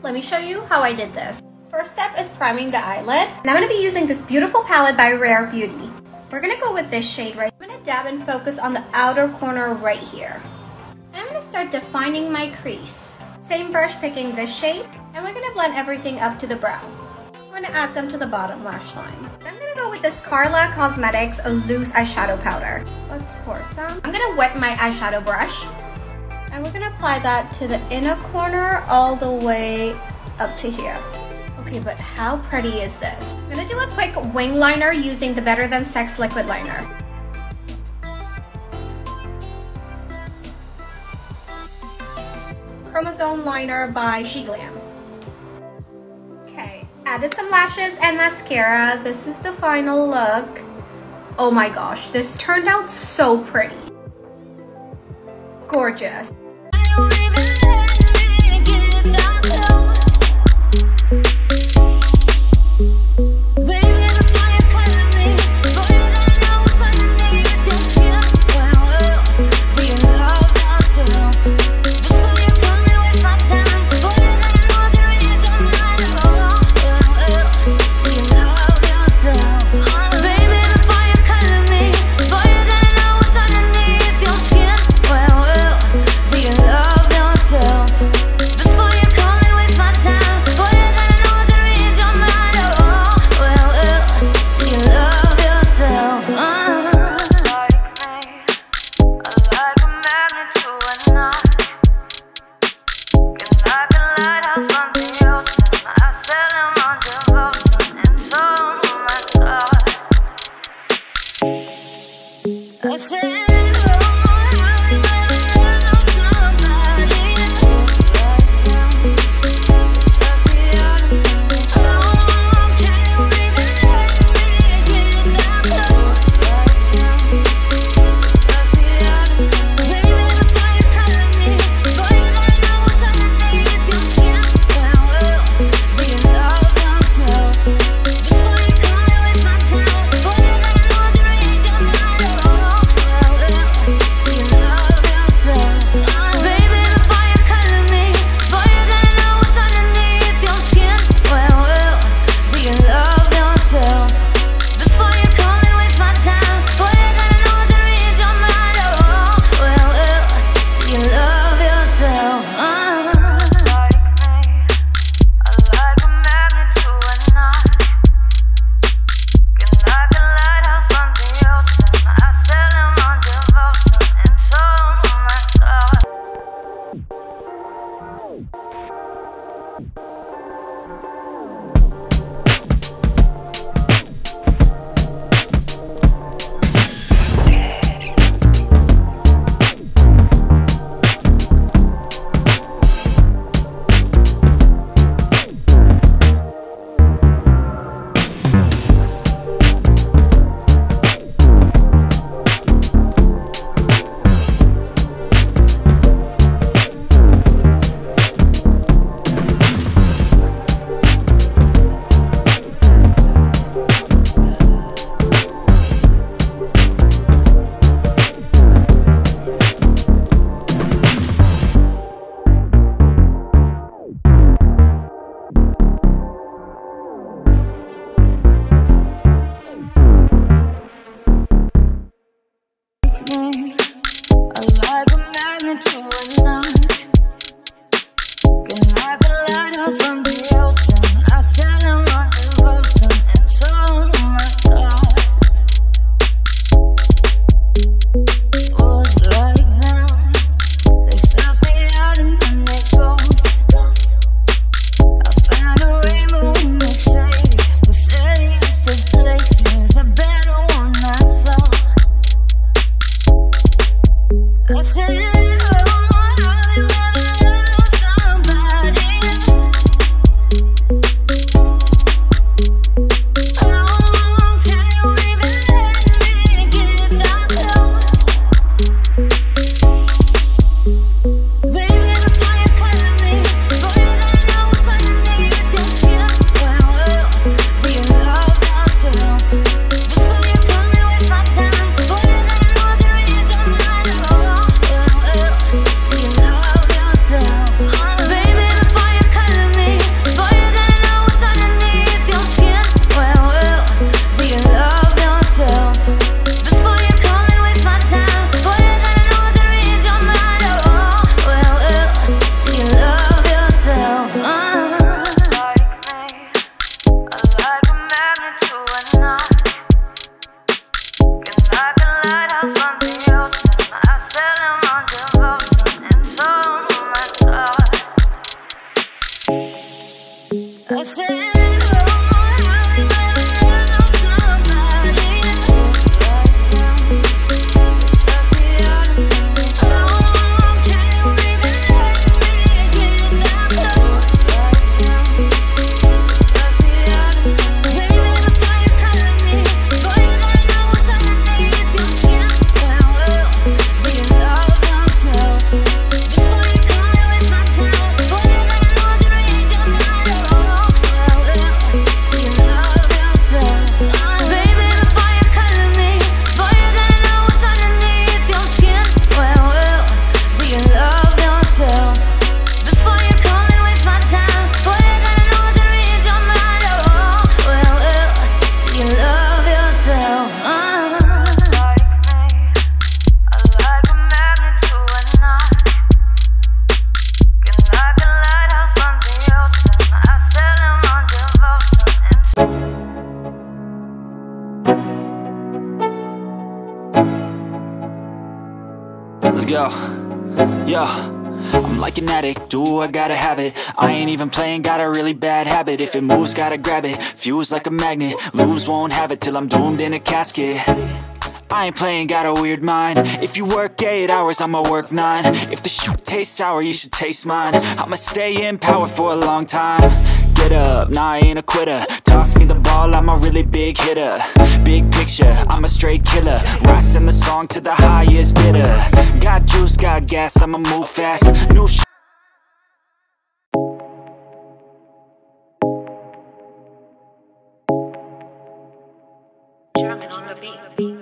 Let me show you how I did this. First step is priming the eyelid. And I'm going to be using this beautiful palette by Rare Beauty. We're going to go with this shade right here. I'm going to dab and focus on the outer corner right here. And I'm going to start defining my crease. Same brush picking this shade. And we're going to blend everything up to the brow. I'm going to add some to the bottom lash line. I'm going to go with this Carla Cosmetics loose eyeshadow powder. Let's pour some. I'm going to wet my eyeshadow brush. And we're going to apply that to the inner corner all the way up to here. Okay, but how pretty is this? I'm gonna do a quick wing liner using the Better Than Sex liquid liner. Chromosome liner by She Glam. Okay, added some lashes and mascara. This is the final look. Oh my gosh, this turned out so pretty. Gorgeous. Let's go. Yo, I'm like an addict, do I gotta have it. I ain't even playing, got a really bad habit. If it moves, gotta grab it, fuse like a magnet. Lose, won't have it till I'm doomed in a casket. I ain't playing, got a weird mind. If you work 8 hours, I'ma work 9. If the shit tastes sour, you should taste mine. I'ma stay in power for a long time. Get up, nah, I ain't a quitter. Toss me the ball, I'm a really big hitter. Big picture, I'm a straight killer. Rising the song to the highest bidder. Got juice, got gas, I'ma move fast. New shit. Drumming on the beat.